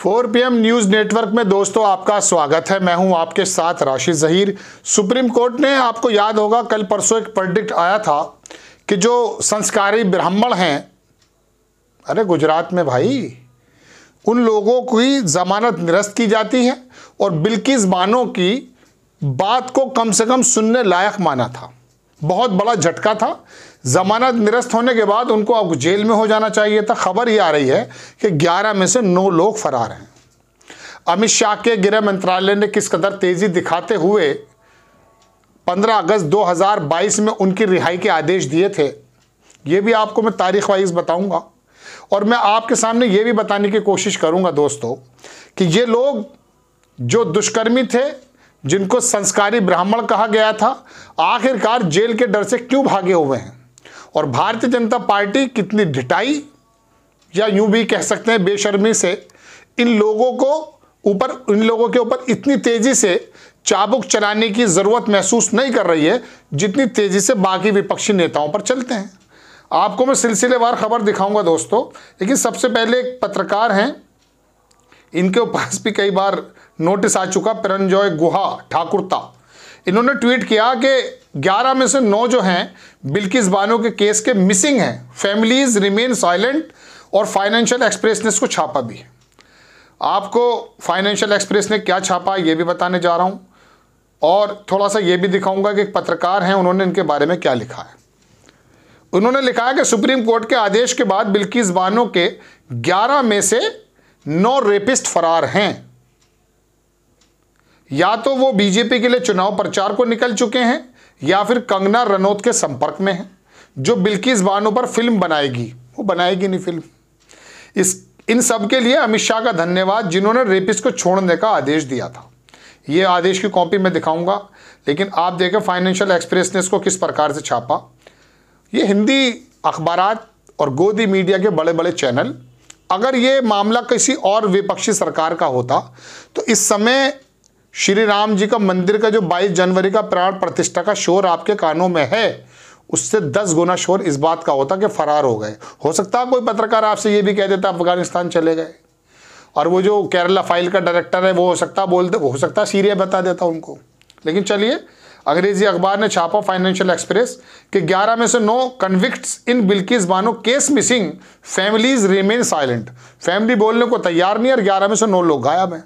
4 PM news network में दोस्तों आपका स्वागत है। मैं हूं आपके साथ राशिद ज़हीर। सुप्रीम कोर्ट ने, आपको याद होगा, कल परसों एक वर्डिक्ट आया था कि जो संस्कारी ब्राह्मण हैं, अरे गुजरात में भाई, उन लोगों की जमानत निरस्त की जाती है और बिल्किस बानो की बात को कम से कम सुनने लायक माना था। बहुत बड़ा झटका था। जमानत निरस्त होने के बाद उनको अब जेल में हो जाना चाहिए था। खबर ये आ रही है कि 11 में से 9 लोग फरार हैं। अमित शाह के गृह मंत्रालय ने किस कदर तेजी दिखाते हुए 15 अगस्त 2022 में उनकी रिहाई के आदेश दिए थे, ये भी आपको मैं तारीख वाइज बताऊंगा। और मैं आपके सामने ये भी बताने की कोशिश करूंगा दोस्तों कि ये लोग जो दुष्कर्मी थे, जिनको संस्कारी ब्राह्मण कहा गया था, आखिरकार जेल के डर से क्यों भागे हुए हैं और भारतीय जनता पार्टी कितनी ढिठाई या यूं भी कह सकते हैं बेशर्मी से इन लोगों के ऊपर इतनी तेजी से चाबुक चलाने की जरूरत महसूस नहीं कर रही है जितनी तेजी से बाकी विपक्षी नेताओं पर चलते हैं। आपको मैं सिलसिलेवार खबर दिखाऊंगा दोस्तों, लेकिन सबसे पहले एक पत्रकार हैं, इनके पास भी कई बार नोटिस आ चुका, परंजॉय गुहा ठाकुरता। इन्होंने ट्वीट किया कि 11 में से 9 जो हैं बिल्किस बानो के केस के मिसिंग हैं। Families remain silent. और फाइनेंशियल एक्सप्रेस ने इसको छापा भी है। आपको फाइनेंशियल एक्सप्रेस ने क्या छापा ये भी बताने जा रहा हूं और थोड़ा सा ये भी दिखाऊंगा कि एक पत्रकार हैं, उन्होंने इनके बारे में क्या लिखा है। उन्होंने लिखा है कि सुप्रीम कोर्ट के आदेश के बाद बिल्किस बानो के 11 में से 9 रेपिस्ट फरार हैं। या तो वो बीजेपी के लिए चुनाव प्रचार को निकल चुके हैं या फिर कंगना रनौत के संपर्क में हैं, जो बिल्किस बानो पर फिल्म बनाएगी। वो बनाएगी नहीं फिल्म। इन सब के लिए अमित शाह का धन्यवाद, जिन्होंने रेपिस्ट को छोड़ने का आदेश दिया था। ये आदेश की कॉपी मैं दिखाऊंगा, लेकिन आप देखें फाइनेंशियल एक्सप्रेस ने इसको किस प्रकार से छापा। ये हिंदी अखबारात और गोदी मीडिया के बड़े बड़े चैनल, अगर ये मामला किसी और विपक्षी सरकार का होता तो इस समय श्री राम जी का मंदिर का जो 22 जनवरी का प्राण प्रतिष्ठा का शोर आपके कानों में है, उससे 10 गुना शोर इस बात का होता कि फरार हो गए। हो सकता है कोई पत्रकार आपसे ये भी कह देता अफगानिस्तान चले गए, और वो जो केरला फाइल का डायरेक्टर है वो हो सकता सीरिया बता देता उनको। लेकिन चलिए, अंग्रेजी अखबार ने छापा फाइनेंशियल एक्सप्रेस कि 11 में से 9 convicts in Bilkis Bano case missing, families remain silent. Family बोलने को तैयार नहीं और 11 में से 9 लोग गायब हैं।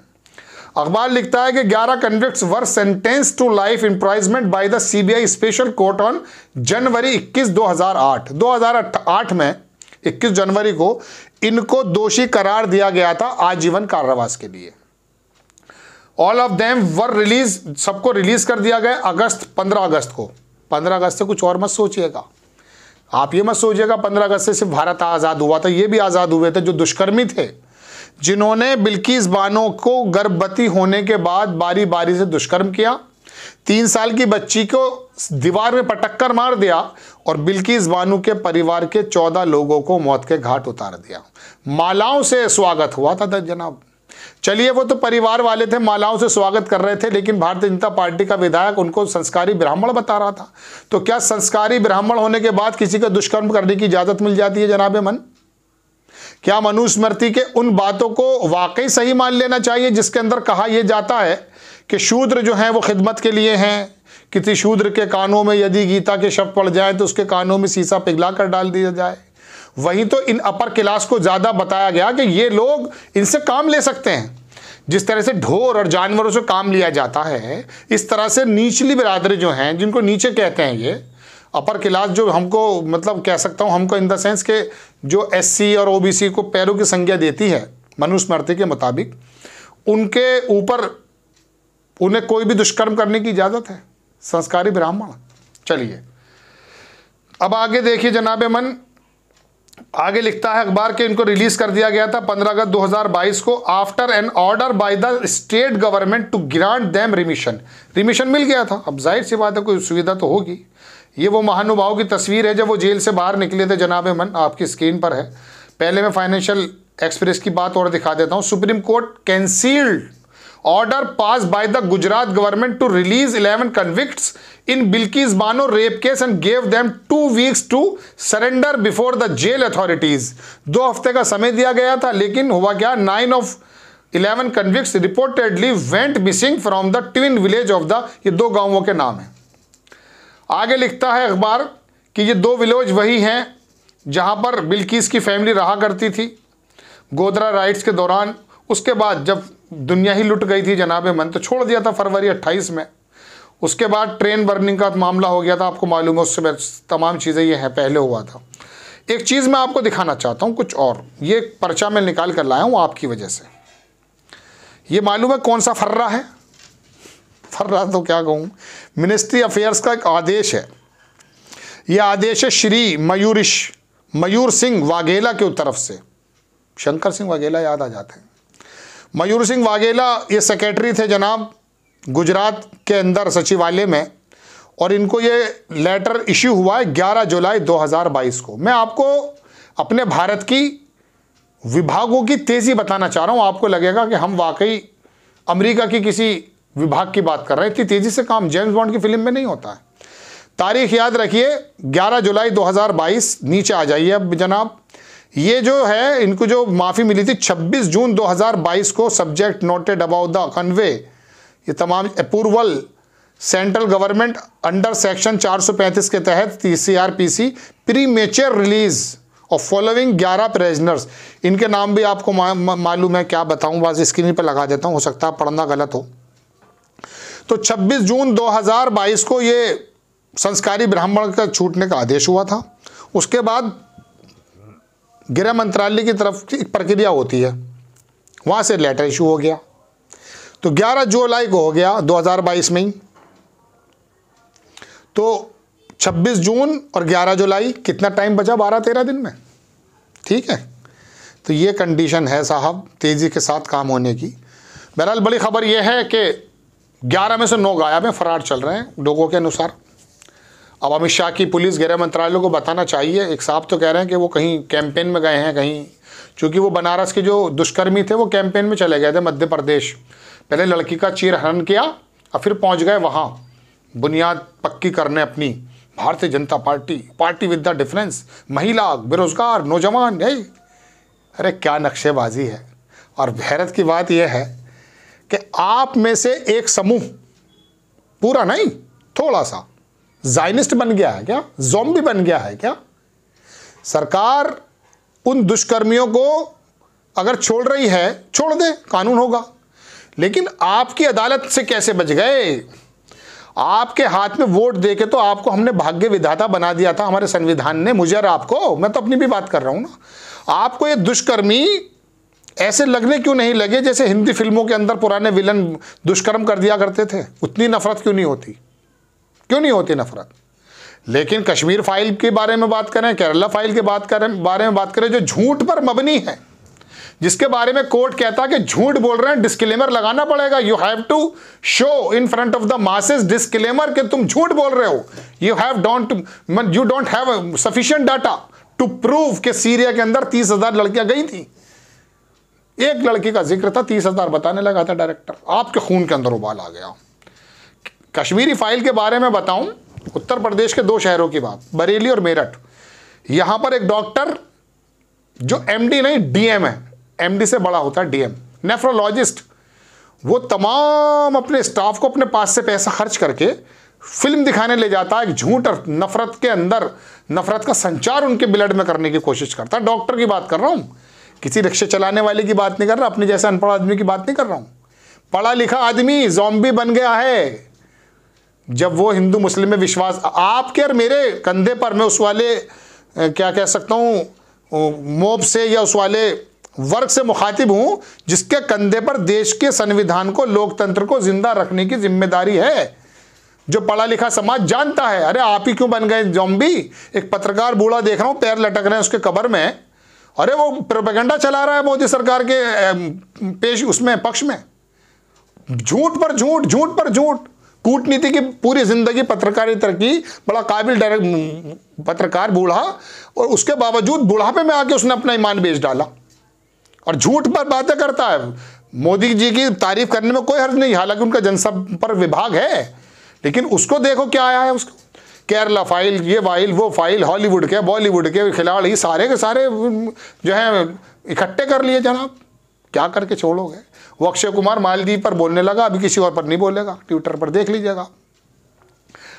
अखबार लिखता है कि 11 convicts were sentenced to life imprisonment by the CBI special court on January 21, 2008। 2008 में 21 जनवरी को इनको दोषी करार दिया गया था आजीवन कारावास के लिए। All of them were release, सबको रिलीज कर दिया गया 15 अगस्त को। 15 अगस्त से कुछ और मत सोचिएगा, आप ये मत सोचिएगा 15 अगस्त से सिर्फ भारत आज़ाद हुआ था। ये भी आज़ाद हुए थे जो दुष्कर्मी थे, जिन्होंने बिल्किस बानो को गर्भवती होने के बाद बारी बारी से दुष्कर्म किया, 3 साल की बच्ची को दीवार में पटक कर मार दिया और बिल्किस बानो के परिवार के 14 लोगों को मौत के घाट उतार दिया। मालाओं से स्वागत हुआ था जनाब। चलिए, वो तो परिवार वाले थे, मालाओं से स्वागत कर रहे थे, लेकिन भारतीय जनता पार्टी का विधायक उनको संस्कारी ब्राह्मण बता रहा था। तो क्या संस्कारी ब्राह्मण होने के बाद किसी का दुष्कर्म करने की इजाजत मिल जाती है जनाबे मन? क्या मनुस्मृति के उन बातों को वाकई सही मान लेना चाहिए जिसके अंदर कहा यह जाता है कि शूद्र जो हैं वो खिदमत के लिए हैं? किसी शूद्र के कानों में यदि गीता के शब्द पड़ जाए तो उसके कानों में शीशा पिघला कर डाल दिया जाए। वहीं तो इन अपर क्लास को ज्यादा बताया गया कि ये लोग इनसे काम ले सकते हैं। जिस तरह से ढोर और जानवरों से काम लिया जाता है, इस तरह से निचली बिरादरी जो हैं, जिनको नीचे कहते हैं, ये अपर क्लास जो हमको, मतलब कह सकता हूँ हमको इन द सेंस के जो एससी और ओबीसी को पैरों की संज्ञा देती है मनुस्मृति के मुताबिक, उनके ऊपर उन्हें कोई भी दुष्कर्म करने की इजाज़त है, संस्कारी ब्राह्मण। चलिए अब आगे देखिए जनाबे मन, आगे लिखता है अखबार के इनको रिलीज कर दिया गया था 15 अगस्त 2022 को after an order by the state government to grant them remission. Remission मिल गया था। अब जाहिर सी बात है कोई सुविधा तो होगी। ये वो महानुभाव की तस्वीर है जब वो जेल से बाहर निकले थे जनाबे मन, आपकी स्क्रीन पर है। पहले मैं फाइनेंशियल एक्सप्रेस की बात और दिखा देता हूँ। Supreme Court cancelled order pass by the Gujarat government to release 11 convicts in Bilkis Bano rape case and gave them 2 weeks to surrender before the jail authorities. 2 हफ्ते का समय दिया गया था, लेकिन हुआ क्या, 11 convicts reportedly went missing from the twin village of the, ये दो गांवों के नाम हैं। आगे लिखता है अखबार कि ये दो विलेज वही हैं जहां पर बिल्किस की फैमिली रहा करती थी गोधरा राइट्स के दौरान। उसके बाद जब दुनिया ही लुट गई थी जनाब मन, तो छोड़ दिया था फरवरी 28 में। उसके बाद ट्रेन बर्निंग का मामला हो गया था, आपको मालूम है, उससे तमाम चीज़ें ये है पहले हुआ था। एक चीज़ मैं आपको दिखाना चाहता हूँ कुछ और, ये पर्चा मैं निकाल कर लाया हूँ आपकी वजह से। ये मालूम है कौन सा फर्रा है? फर्रा तो क्या कहूँ, मिनिस्ट्री अफेयर्स का एक आदेश है। यह आदेश है श्री मयूर सिंह वाघेला की तरफ से। शंकर सिंह वाघेला याद आ जाते हैं। मयूर सिंह वाघेला ये सेक्रेटरी थे जनाब गुजरात के अंदर सचिवालय में, और इनको ये लेटर इश्यू हुआ है 11 जुलाई 2022 को। मैं आपको अपने भारत की विभागों की तेज़ी बताना चाह रहा हूँ। आपको लगेगा कि हम वाकई अमेरिका की किसी विभाग की बात कर रहे हैं। इतनी तेज़ी से काम जेम्स बॉन्ड की फिल्म में नहीं होता है। तारीख याद रखिए 11 जुलाई 2022। नीचे आ जाइए अब जनाब। ये जो है इनको जो माफ़ी मिली थी 26 जून 2022 को, subject noted about the convey, ये तमाम approval central government under section 435 के तहत CRPC premature release of following 11 prisoners. इनके नाम भी आपको मालूम है, क्या बताऊं, बस स्क्रीन पर लगा देता हूं, हो सकता है पढ़ना गलत हो। तो 26 जून 2022 को ये संस्कारी ब्राह्मण का छूटने का आदेश हुआ था। उसके बाद गृह मंत्रालय की तरफ एक प्रक्रिया होती है, वहाँ से लेटर इशू हो गया। तो 11 जुलाई को हो गया 2022 में ही। तो 26 जून और 11 जुलाई कितना टाइम बचा? 12-13 दिन में। ठीक है, तो ये कंडीशन है साहब तेज़ी के साथ काम होने की। बहरहाल बड़ी खबर यह है कि 11 में से 9 गायब हैं, फरार चल रहे हैं लोगों के अनुसार। अब अमित शाह की पुलिस गृह मंत्रालय को बताना चाहिए। एक साहब तो कह रहे हैं कि वो कहीं कैंपेन में गए हैं कहीं, चूँकि वो बनारस के जो दुष्कर्मी थे वो कैंपेन में चले गए थे मध्य प्रदेश। पहले लड़की का चीरहरण किया और फिर पहुंच गए वहाँ बुनियाद पक्की करने अपनी। Bharatiya Janata party with the difference, महिला, बेरोजगार, नौजवान, है। अरे क्या नक्शेबाजी है। और हैरत की बात यह है कि आप में से एक समूह, पूरा नहीं थोड़ा सा, ज़ायनिस्ट बन गया है क्या? ज़ॉम्बी बन गया है क्या? सरकार उन दुष्कर्मियों को अगर छोड़ रही है, छोड़ दे, कानून होगा। लेकिन आपकी अदालत से कैसे बच गए? आपके हाथ में वोट देके तो आपको हमने भाग्य विधाता बना दिया था हमारे संविधान ने, मुझे और आपको। मैं तो अपनी भी बात कर रहा हूं ना। आपको ये दुष्कर्मी ऐसे लगने क्यों नहीं लगे जैसे हिंदी फिल्मों के अंदर पुराने विलन दुष्कर्म कर दिया करते थे? उतनी नफरत क्यों नहीं होती? क्यों नहीं होती नफरत? लेकिन कश्मीर फाइल के बारे में बात करें, केरला फाइल के बारे में बात करें, जो झूठ पर मबनी है, जिसके बारे में कोर्ट कहता है कि झूठ बोल रहे हैं, डिस्क्लेमर लगाना पड़ेगा। You have to show in front of the masses disclaimer कि तुम झूठ बोल रहे हो। You don't have sufficient data to prove कि सीरिया के अंदर 30,000 लड़कियां गई थी। एक लड़की का जिक्र था, 30,000 बताने लगा था डायरेक्टर। आपके खून के अंदर उबाल आ गया। कश्मीरी फाइल के बारे में बताऊं, उत्तर प्रदेश के 2 शहरों की बात, बरेली और मेरठ। यहां पर एक डॉक्टर जो MD नहीं DM है, MD से बड़ा होता है DM, नेफ्रोलॉजिस्ट, वो तमाम अपने स्टाफ को अपने पास से पैसा खर्च करके फिल्म दिखाने ले जाता है। झूठ और नफरत के अंदर नफरत का संचार उनके ब्लड में करने की कोशिश करता है। डॉक्टर की बात कर रहा हूँ, किसी रिक्शे चलाने वाले की बात नहीं कर रहा, अपने जैसे अनपढ़ आदमी की बात नहीं कर रहा हूँ। पढ़ा लिखा आदमी ज़ॉम्बी बन गया है जब वो हिंदू मुस्लिम में विश्वास। आपके और मेरे कंधे पर, मैं उस वाले क्या कह सकता हूँ मोब से या उस वाले वर्ग से मुखातिब हूँ जिसके कंधे पर देश के संविधान को, लोकतंत्र को जिंदा रखने की जिम्मेदारी है। जो पढ़ा लिखा समाज जानता है। अरे आप ही क्यों बन गए ज़ॉम्बी? एक पत्रकार बूढ़ा देख रहा हूँ, पैर लटक रहे हैं उसके कब्र में। अरे वो प्रोपेगेंडा चला रहा है मोदी सरकार के उसमें पक्ष में। झूठ पर झूठ, झूठ पर झूठ। कूटनीति की पूरी जिंदगी पत्रकारिता की, बड़ा काबिल पत्रकार बूढ़ा, और उसके बावजूद बुढ़ापे में आके उसने अपना ईमान बेच डाला और झूठ पर बातें करता है। मोदी जी की तारीफ करने में कोई हर्ज नहीं, हालांकि उनका जनसंपर्क विभाग है, लेकिन उसको देखो क्या आया है। उसको केरला फाइल, ये फाइल, वो फाइल, हॉलीवुड के, बॉलीवुड के खिलाड़ी सारे के सारे जो हैं इकट्ठे कर लिए जनाब। क्या करके छोड़ोगे? वो अक्षय कुमार मालदीव पर बोलने लगा, अभी किसी और पर नहीं बोलेगा, ट्विटर पर देख लीजिएगा।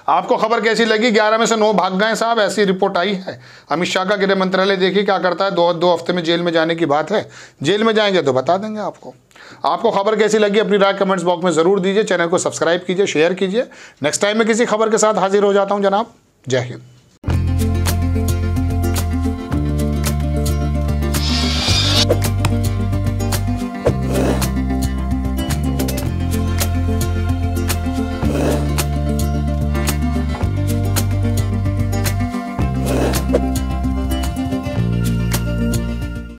आपको खबर कैसी लगी? 11 में से 9 भाग गए साहब, ऐसी रिपोर्ट आई है। अमित शाह का गृह मंत्रालय देखिए क्या करता है, 2 हफ्ते में जेल में जाने की बात है। जेल में जाएंगे तो बता देंगे आपको। आपको खबर कैसी लगी अपनी राय कमेंट्स बॉक्स में ज़रूर दीजिए। चैनल को सब्सक्राइब कीजिए, शेयर कीजिए। नेक्स्ट टाइम मैं किसी खबर के साथ हाजिर हो जाता हूँ जनाब। जय हिंद।